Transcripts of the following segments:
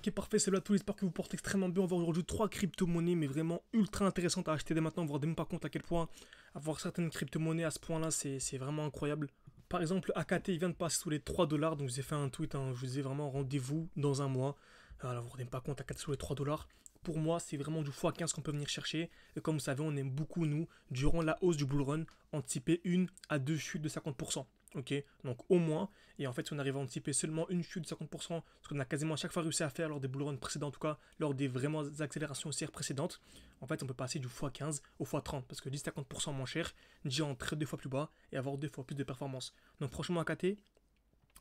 Ok, parfait, salut à tous, j'espère que vous portez extrêmement bien. On va voir aujourd'hui 3 crypto-monnaies, mais vraiment ultra intéressantes à acheter dès maintenant. Vous ne vous rendez même pas compte à quel point avoir certaines crypto-monnaies à ce point-là, c'est vraiment incroyable. Par exemple, AKT il vient de passer sous les 3 dollars, donc je vous ai fait un tweet, hein, je vous disais vraiment rendez-vous dans un mois. Alors, vous ne vous rendez même pas compte, AKT sous les 3 dollars. Pour moi, c'est vraiment du x15 qu'on peut venir chercher. Et comme vous savez, on aime beaucoup, nous, durant la hausse du bull run, anticiper une à deux chutes de 50%. Ok, donc au moins, et en fait, si on arrive à anticiper seulement une chute de 50%, ce qu'on a quasiment à chaque fois réussi à faire lors des bull runs précédents, en tout cas lors des vraiment accélérations haussières précédentes, en fait, on peut passer du x15 au x30 parce que 10-50% moins cher, déjà entrer deux fois plus bas et avoir deux fois plus de performance. Donc, franchement, AKT,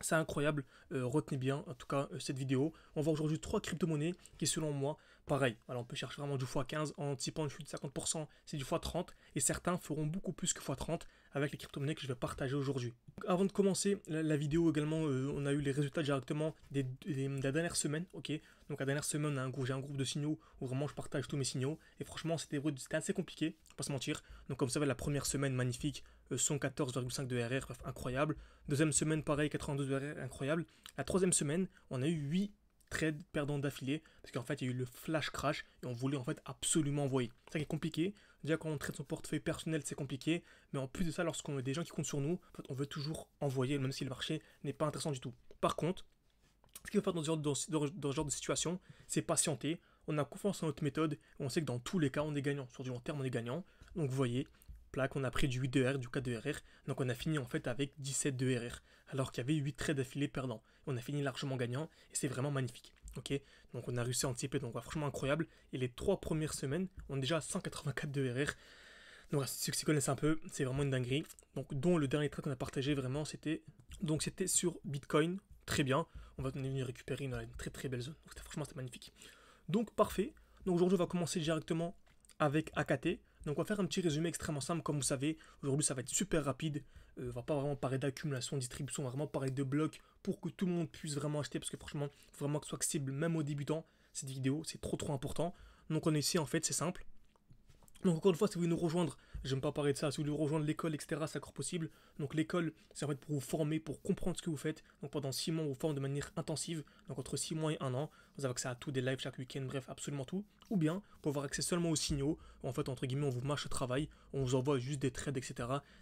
c'est incroyable, retenez bien en tout cas cette vidéo. On voit aujourd'hui 3 crypto-monnaies qui selon moi, pareil, alors on peut chercher vraiment du x15 en anticipant une chute de 50%, c'est du x30 et certains feront beaucoup plus que x30 avec les crypto-monnaies que je vais partager aujourd'hui. Avant de commencer la vidéo également, on a eu les résultats directement de la dernière semaine, ok. Donc la dernière semaine, j'ai un groupe de signaux où vraiment je partage tous mes signaux et franchement c'était assez compliqué, pas se mentir. Donc comme ça va la première semaine magnifique, 114,5 de RR, bref, incroyable. Deuxième semaine, pareil, 92 de RR, incroyable. La troisième semaine, on a eu 8 trades perdants d'affilée, parce qu'en fait, il y a eu le flash crash, et on voulait en fait absolument envoyer. C'est ça qui est compliqué. Déjà, quand on traite son portefeuille personnel, c'est compliqué, mais en plus de ça, lorsqu'on a des gens qui comptent sur nous, en fait, on veut toujours envoyer, même si le marché n'est pas intéressant du tout. Par contre, ce qu'il faut faire dans ce genre de situation, c'est patienter. On a confiance en notre méthode, on sait que dans tous les cas, on est gagnant. Sur du long terme, on est gagnant. Donc, vous voyez, plaque, on a pris du 8 de RR, du 4 de RR. Donc, on a fini en fait avec 17 de RR. Alors qu'il y avait 8 trades d'affilée perdants. On a fini largement gagnant et c'est vraiment magnifique. Ok, donc on a réussi à anticiper, donc franchement incroyable. Et les 3 premières semaines, on est déjà à 184 de RR. Donc, ceux qui s'y connaissent un peu, c'est vraiment une dinguerie. Donc, dont le dernier trade qu'on a partagé vraiment, c'était sur Bitcoin. Très bien. On va venir récupérer une très très belle zone. Donc, franchement, c'était magnifique. Donc, parfait. Donc, aujourd'hui, on va commencer directement avec AKT. Donc, on va faire un petit résumé extrêmement simple. Comme vous savez, aujourd'hui, ça va être super rapide. On va pas vraiment parler d'accumulation, de distribution. On va vraiment parler de blocs pour que tout le monde puisse vraiment acheter. Parce que franchement, il faut vraiment que ce soit accessible, même aux débutants. Cette vidéo, c'est trop trop important. Donc, on est ici, en fait, c'est simple. Donc encore une fois, si vous voulez nous rejoindre, j'aime pas parler de ça, si vous voulez rejoindre l'école, etc., c'est encore possible. Donc l'école, c'est en fait pour vous former, pour comprendre ce que vous faites. Donc pendant 6 mois, on vous forme de manière intensive. Donc entre 6 mois et 1 an, vous avez accès à tout, des lives chaque week-end, bref, absolument tout. Ou bien, pour avoir accès seulement aux signaux, en fait, entre guillemets, on vous mâche le travail, on vous envoie juste des trades, etc.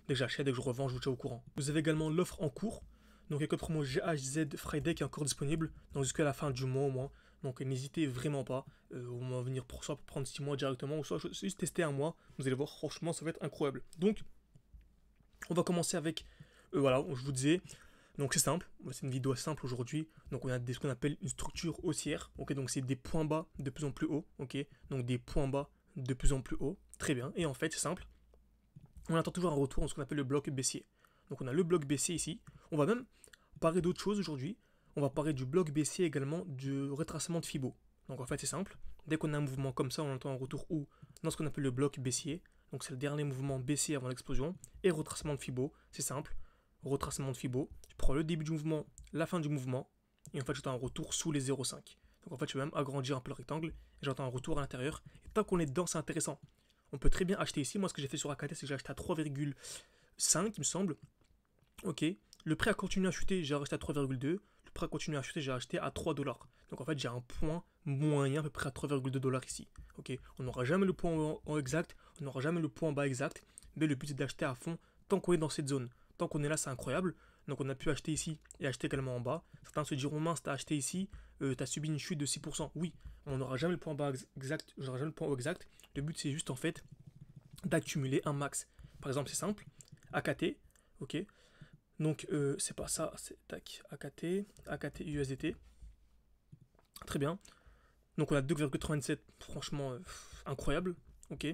Dès que j'achète, dès que je revends, je vous tiens au courant. Vous avez également l'offre en cours. Donc il y a code promo GHZ Friday qui est encore disponible, donc jusqu'à la fin du mois au moins. Donc n'hésitez vraiment pas, au moins venir soit pour prendre 6 mois directement, ou soit juste tester un mois. Vous allez voir, franchement, ça va être incroyable. Donc, on va commencer avec, voilà, je vous disais, donc c'est simple, c'est une vidéo simple aujourd'hui. Donc on a ce qu'on appelle une structure haussière. Ok, donc c'est des points bas de plus en plus haut. Ok, donc des points bas de plus en plus haut. Très bien. Et en fait, c'est simple. On attend toujours un retour dans ce qu'on appelle le bloc baissier. Donc on a le bloc baissier ici. On va même parler d'autres choses aujourd'hui. On va parler du bloc baissier également, du retracement de Fibo. Donc en fait c'est simple, dès qu'on a un mouvement comme ça, on entend un retour où dans ce qu'on appelle le bloc baissier, donc c'est le dernier mouvement baissier avant l'explosion, et retracement de Fibo, c'est simple, retracement de Fibo, je prends le début du mouvement, la fin du mouvement, et en fait j'entends un retour sous les 0,5. Donc en fait je vais même agrandir un peu le rectangle, et j'entends un retour à l'intérieur, et tant qu'on est dedans c'est intéressant. On peut très bien acheter ici, moi ce que j'ai fait sur AKT c'est que j'ai acheté à 3,5 il me semble, ok, le prix a continué à chuter, j'ai acheté à 3,2. Le prix a continué à chuter, j'ai acheté à 3 dollars. Donc en fait, j'ai un point moyen à peu près à 3,2 dollars ici. Ok, on n'aura jamais le point en exact, on n'aura jamais le point en bas exact, mais le but c'est d'acheter à fond tant qu'on est dans cette zone. Tant qu'on est là, c'est incroyable. Donc on a pu acheter ici et acheter également en bas. Certains se diront, mince, t'as acheté ici, t'as subi une chute de 6%. Oui, on n'aura jamais le point bas exact, j'aurai jamais le point haut exact. Le but c'est juste en fait d'accumuler un max. Par exemple, c'est simple, AKT, ok. Donc c'est pas ça, c'est tac, AKT USDT. Très bien. Donc on a 2,97, franchement incroyable. Ok.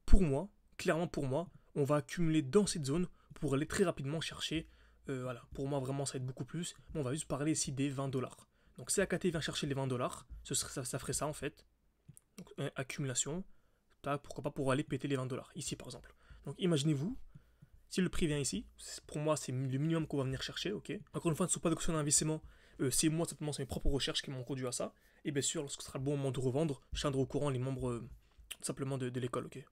Pour moi, clairement pour moi, on va accumuler dans cette zone pour aller très rapidement chercher. Voilà, pour moi vraiment ça va être beaucoup plus. Mais on va juste parler ici des 20 dollars. Donc si AKT vient chercher les 20 dollars, ça ferait ça en fait. Donc accumulation. Pourquoi pas pour aller péter les 20 dollars, ici par exemple. Donc imaginez-vous, si le prix vient ici, pour moi c'est le minimum qu'on va venir chercher, ok. Encore une fois, ce ne sont pas des questions d'investissement, c'est moi simplement, c'est mes propres recherches qui m'ont conduit à ça. Et bien sûr, lorsque ce sera le bon moment de revendre, je tiendrai au courant les membres tout simplement de l'école, ok.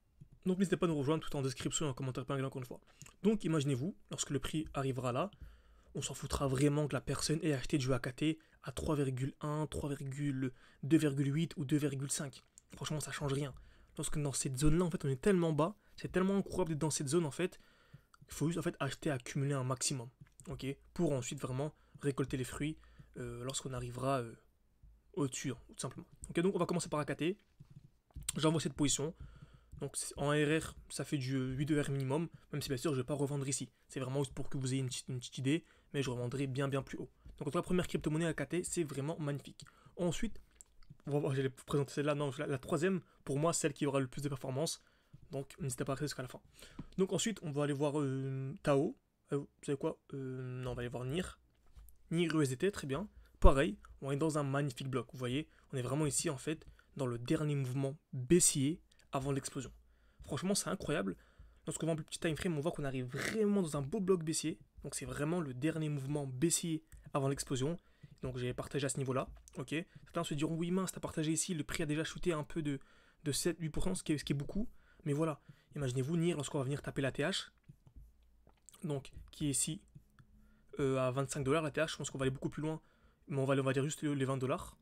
Donc n'hésitez pas à nous rejoindre tout en description et en commentaire épinglé encore une fois. Donc imaginez-vous, lorsque le prix arrivera là, on s'en foutra vraiment que la personne ait acheté du AKT à 3,1, 3,2,8 ou 2,5. Franchement, ça change rien. Lorsque dans cette zone-là, en fait, on est tellement bas, c'est tellement incroyable d'être dans cette zone, en fait, il faut juste en fait acheter, accumuler un maximum, ok, pour ensuite vraiment récolter les fruits lorsqu'on arrivera au-dessus, tout simplement. Ok, donc on va commencer par AKT. J'envoie cette position. Donc en RR, ça fait du 8 de R minimum, même si bien sûr je ne vais pas revendre ici. C'est vraiment juste pour que vous ayez une petite idée, mais je revendrai bien plus haut. Donc la première crypto-monnaie AKT, c'est vraiment magnifique. Ensuite, j'allais vous présenter celle-là, non, la troisième, pour moi, celle qui aura le plus de performance. Donc n'hésitez pas à rester jusqu'à la fin. Donc ensuite, on va aller voir Tao. Vous savez quoi non, on va aller voir NIR. NIR USDT, très bien. Pareil, on est dans un magnifique bloc. Vous voyez, on est vraiment ici en fait dans le dernier mouvement baissier avant l'explosion. Franchement, c'est incroyable. Lorsqu'on voit un petit time frame, on voit qu'on arrive vraiment dans un beau bloc baissier. Donc c'est vraiment le dernier mouvement baissier avant l'explosion. Donc j'ai partagé à ce niveau-là. Ok. Certains se diront oui mince, t'as partagé ici, le prix a déjà shooté un peu de 7-8%, ce qui est beaucoup. Mais voilà, imaginez-vous NIR lorsqu'on va venir taper la TH. Donc qui est ici à 25$ la TH. Je pense qu'on va aller beaucoup plus loin. Mais on va dire juste les 20$.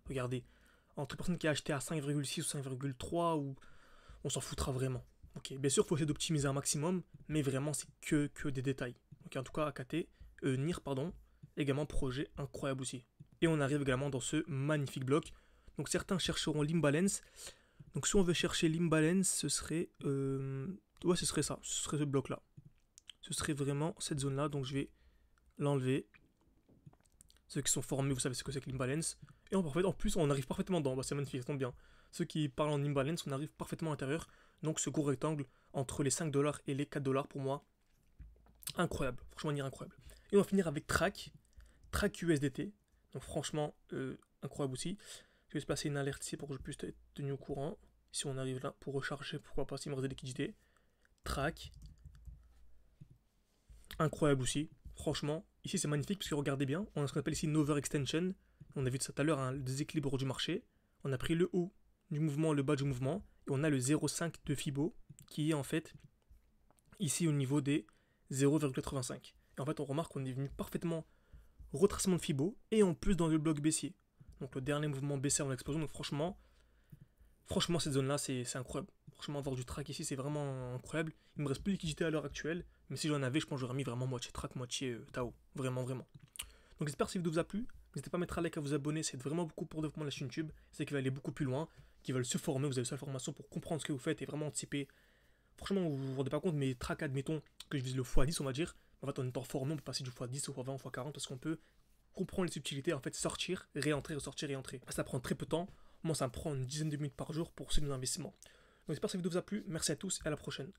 Regardez, entre personnes qui a acheté à 5,6 ou 5,3 ou on s'en foutra vraiment. Ok, bien sûr, il faut essayer d'optimiser un maximum, mais vraiment, c'est que des détails. Ok, en tout cas, AKT, NIR, pardon, également projet incroyable aussi. Et on arrive également dans ce magnifique bloc. Donc certains chercheront l'imbalance. Donc si on veut chercher l'imbalance, ce serait... ouais, ce serait ça, ce serait ce bloc-là. Ce serait vraiment cette zone-là, donc je vais l'enlever. Ceux qui sont formés, vous savez ce que c'est que l'imbalance. Et en plus, on arrive parfaitement dedans. Bah, c'est magnifique, ça tombe bien. Ceux qui parlent en imbalance, on arrive parfaitement à l'intérieur. Donc ce gros rectangle entre les 5$ et les 4$ pour moi, incroyable. Franchement, NIR incroyable. Et on va finir avec Track USDT. Donc franchement, incroyable aussi. Je vais se placer une alerte ici pour que je puisse être tenu au courant. Si on arrive là pour recharger, pourquoi pas, s'il me reste des liquidités. Track. Incroyable aussi. Franchement, ici c'est magnifique parce que regardez bien, on a ce qu'on appelle ici une overextension. On a vu ça tout à l'heure, un déséquilibre du marché. On a pris le haut du mouvement, le bas du mouvement, et on a le 0,5 de Fibo qui est en fait ici au niveau des 0,85. Et en fait, on remarque qu'on est venu parfaitement retracement de Fibo et en plus dans le bloc baissier. Donc le dernier mouvement baissier avant l'explosion. Donc franchement, cette zone-là, c'est incroyable. Franchement, avoir du track ici, c'est vraiment incroyable. Il me reste plus de liquidité à l'heure actuelle, mais si j'en avais, je pense que j'aurais mis vraiment moitié track, moitié Tao. Vraiment. Donc j'espère que cette vidéo vous a plu. N'hésitez pas à mettre un like, à vous abonner, c'est vraiment beaucoup pour le développement de la chaîne YouTube. C'est qui va aller beaucoup plus loin, qui veulent se former, vous avez cette formation pour comprendre ce que vous faites et vraiment anticiper. Franchement, vous vous rendez pas compte, mais track, admettons que je vise le x10, on va dire. En fait, en étant formé, on peut passer du x10 au x20 au x40 parce qu'on peut comprendre les subtilités, en fait, sortir, réentrer, ressortir, réentrer. Ça prend très peu de temps. Moi, ça me prend une dizaine de minutes par jour pour ce nos investissements. Donc j'espère que cette vidéo vous a plu. Merci à tous et à la prochaine.